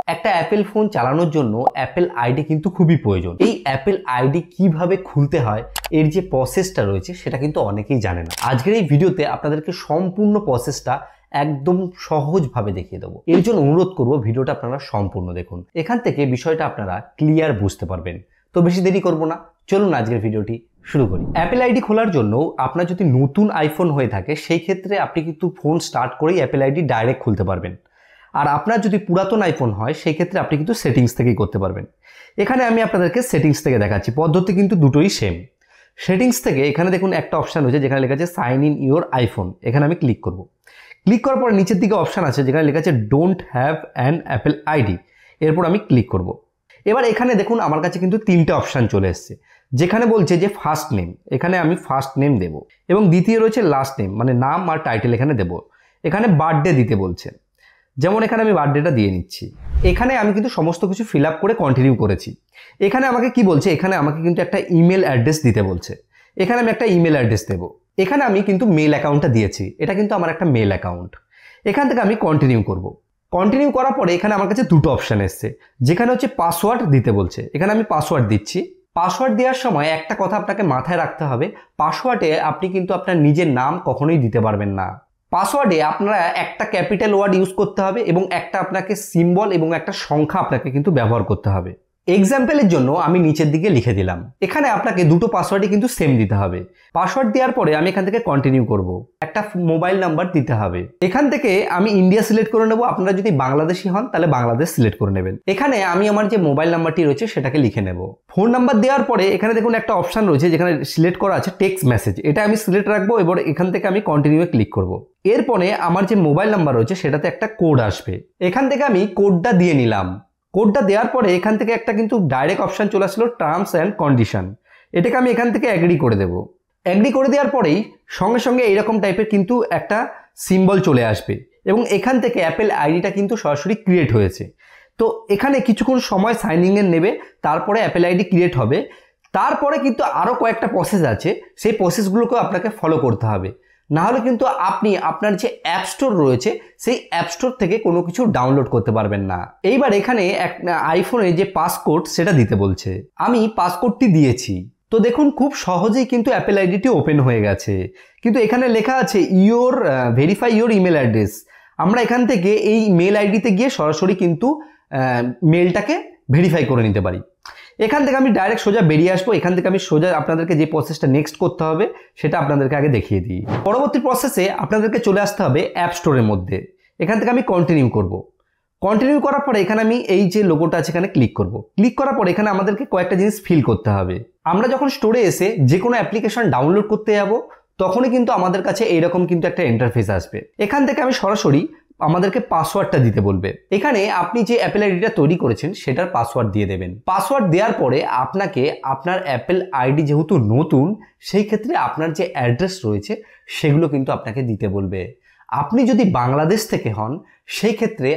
একটা Apple phone চালানোর জন্য অ্যাপেল আইডি কিন্তু খুবই প্রয়োজন। এই অ্যাপেল আইডি কিভাবে খুলতে হয়, এর যে প্রসেসটা রয়েছে সেটা কিন্তু অনেকেই জানে না। আজকের এই ভিডিওতে আপনাদেরকে সম্পূর্ণ প্রসেসটা একদম সহজভাবে দেখিয়ে দেবো। এর জন্য অনুরোধ করবো ভিডিওটা আপনারা সম্পূর্ণ দেখুন, এখান থেকে বিষয়টা আপনারা ক্লিয়ার বুঝতে পারবেন। তো বেশি দেরি করবো না, চলুন আজকের ভিডিওটি শুরু করি। অ্যাপেল আইডি খোলার জন্য আপনার যদি নতুন আইফোন হয়ে থাকে সেই ক্ষেত্রে আপনি কিন্তু ফোন স্টার্ট করেই অ্যাপেল আইডি ডাইরেক্ট খুলতে পারবেন। আর আপনার যদি পুরাতন আইফোন হয় সেই ক্ষেত্রে আপনি কিন্তু সেটিংস থেকেই করতে পারবেন। এখানে আমি আপনাদেরকে সেটিংস থেকে দেখাচ্ছি, পদ্ধতি কিন্তু দুটোই সেম। সেটিংস থেকে এখানে দেখুন একটা অপশান রয়েছে যেখানে লেখা আছে সাইন ইন ইউর আইফোন। এখানে আমি ক্লিক করব। ক্লিক করার পর নিচের দিকে অপশান আছে যেখানে লেখা আছে don't have an Apple ID. এরপর আমি ক্লিক করব। এবার এখানে দেখুন আমার কাছে কিন্তু তিনটে অপশান চলে এসছে, যেখানে বলছে যে ফার্স্ট নেম, এখানে আমি ফার্স্ট নেম দেবো, এবং দ্বিতীয় রয়েছে লাস্ট নেম, মানে নাম আর টাইটেল এখানে দেবো। এখানে বার্থডে দিতে বলছে, যেমন এখানে আমি বার্থডেটা দিয়ে নিচ্ছি। এখানে আমি কিন্তু সমস্ত কিছু ফিল আপ করে কন্টিনিউ করেছি। এখানে আমাকে কি বলছে, এখানে আমাকে কিন্তু একটা ইমেল অ্যাড্রেস দিতে বলছে। এখানে আমি একটা ইমেল অ্যাড্রেস দেবো। এখানে আমি কিন্তু মেল অ্যাকাউন্টটা দিয়েছি, এটা কিন্তু আমার একটা মেল অ্যাকাউন্ট। এখান থেকে আমি কন্টিনিউ করব। কন্টিনিউ করার পরে এখানে আমার কাছে দুটো অপশান এসছে, যেখানে হচ্ছে পাসওয়ার্ড দিতে বলছে। এখানে আমি পাসওয়ার্ড দিচ্ছি। পাসওয়ার্ড দেওয়ার সময় একটা কথা আপনাকে মাথায় রাখতে হবে, পাসওয়ার্ডে আপনি কিন্তু আপনার নিজের নাম কখনোই দিতে পারবেন না। পাসওয়ার্ডে আপনারা একটা ক্যাপিটাল ওয়ার্ড ইউজ করতে হবে এবং একটা আপনাকে সিম্বল এবং একটা সংখ্যা আপনাকে কিন্তু ব্যবহার করতে হবে। এক্সাম্পলের জন্য আমি নিচের দিকে লিখে দিলাম। এখানে আপনাকে দুটো পাসওয়ার্ডই কিন্তু সেম দিতে হবে। পাসওয়ার্ড দেওয়ার পরে আমি এখান থেকে কন্টিনিউ করব। একটা মোবাইল নাম্বার দিতে হবে। এখান থেকে আমি ইন্ডিয়া সিলেক্ট করে নেব। আপনারা যদি বাংলাদেশি হন তাহলে বাংলাদেশ সিলেক্ট করে নেবেন। এখানে আমি আমার যে মোবাইল নাম্বারটি রয়েছে সেটাকে লিখে নেব। ফোন নাম্বার দেওয়ার পরে এখানে দেখুন একটা অপশান রয়েছে যেখানে সিলেক্ট করা আছে টেক্সট মেসেজ, এটা আমি সিলেক্ট রাখবো। এবার এখান থেকে আমি কন্টিনিউয়ে ক্লিক করব। এরপরে আমার যে মোবাইল নাম্বার রয়েছে সেটাতে একটা কোড আসবে, এখান থেকে আমি কোডটা দিয়ে নিলাম। কোডটা দেওয়ার পরে এখান থেকে একটা কিন্তু ডাইরেক্ট অপশান চলে আসলো টার্মস অ্যান্ড কন্ডিশন, এটাকে আমি এখান থেকে অ্যাগ্রি করে দেবো। অ্যাগ্রি করে দেওয়ার পরেই সঙ্গে সঙ্গে এইরকম টাইপের কিন্তু একটা সিম্বল চলে আসবে এবং এখান থেকে অ্যাপেল আইডিটা কিন্তু সরাসরি ক্রিয়েট হয়েছে। তো এখানে কিছুক্ষণ সময় সাইনিং এর নেবে, তারপরে অ্যাপেল আইডি ক্রিয়েট হবে। তারপরে কিন্তু আরও কয়েকটা প্রসেস আছে, সেই প্রসেসগুলোকেও আপনাকে ফলো করতে হবে, না হলে কিন্তু আপনি আপনার যে অ্যাপ স্টোর রয়েছে সেই অ্যাপ স্টোর থেকে কোনো কিছু ডাউনলোড করতে পারবেন না। এইবার এখানে আইফোনে যে পাসকোড সেটা দিতে বলছে, আমি পাসকোডটি দিয়েছি। তো দেখুন খুব সহজেই কিন্তু অ্যাপেল আইডিটি ওপেন হয়ে গেছে, কিন্তু এখানে লেখা আছে your verify your email address. আমরা এখান থেকে এই মেল আইডিতে গিয়ে সরাসরি কিন্তু মেলটাকে ভেরিফাই করে নিতে পারি। এখান থেকে আমি ডাইরেক্ট সোজা বেরিয়ে আসবো। এখান থেকে আমি সোজা আপনাদেরকে যে প্রসেসটা নেক্সট করতে হবে সেটা আপনাদেরকে আগে দেখিয়ে দিই। পরবর্তী প্রসেসে আপনাদেরকে চলে আসতে হবে অ্যাপ স্টোরের মধ্যে। এখান থেকে আমি কন্টিনিউ করব। কন্টিনিউ করার পরে এখানে আমি এই যে লোগোটা আছে এখানে ক্লিক করব। ক্লিক করার পরে এখানে আমাদেরকে কয়েকটা জিনিস ফিল করতে হবে। আমরা যখন স্টোরে এসে যে কোনো অ্যাপ্লিকেশন ডাউনলোড করতে যাব তখনই কিন্তু আমাদের কাছে এইরকম কিন্তু একটা ইন্টারফেস আসবে। এখান থেকে আমি সরাসরি আমাদেরকে পাসওয়ার্ডটা দিতে বলবে। এখানে আপনি যে অ্যাপেল আইডিটা তৈরি করেছেন সেটার পাসওয়ার্ড দিয়ে দেবেন। পাসওয়ার্ড দেওয়ার পরে আপনাকে আপনার অ্যাপেল আইডি যেহেতু নতুন, সেই ক্ষেত্রে আপনার যে অ্যাড্রেস রয়েছে সেগুলো কিন্তু আপনাকে দিতে বলবে। আপনি যদি বাংলাদেশ থেকে হন সেই ক্ষেত্রে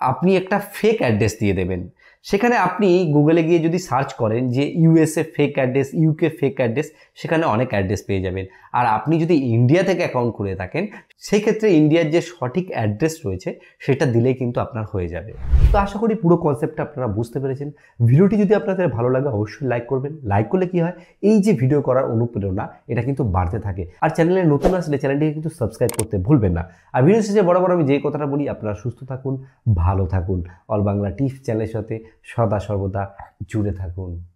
আপনি একটা ফেক অ্যাড্রেস দিয়ে দেবেন। সেখানে আপনি গুগলে গিয়ে যদি সার্চ করেন যে USA fake address, UK fake address, সেখানে অনেক অ্যাড্রেস পেয়ে যাবেন। আর আপনি যদি ইন্ডিয়া থেকে অ্যাকাউন্ট খুলে থাকেন সেই ক্ষেত্রে ইন্ডিয়ার যে সঠিক অ্যাড্রেস রয়েছে সেটা দিলেই কিন্তু আপনার হয়ে যাবে। তো আশা করি পুরো কনসেপ্টটা আপনারা বুঝতে পেরেছেন। ভিডিওটি যদি আপনাদের ভালো লাগে অবশ্যই লাইক করবেন। লাইক করলে কি হয়, এই যে ভিডিও করার অনুপ্রেরণা এটা কিন্তু বাড়তে থাকে। আর চ্যানেলে নতুন আসলে চ্যানেলটিকে কিন্তু সাবস্ক্রাইব করতে ভুলবেন না। আর ভিডিও শেষে বরাবর আমি যে কথাটা বলি, আপনারা সুস্থ থাকুন, ভালো থাকুন, অল বাংলা টিপস চ্যানেলের সাথে সদা সর্বদা জুড়ে থাকুন।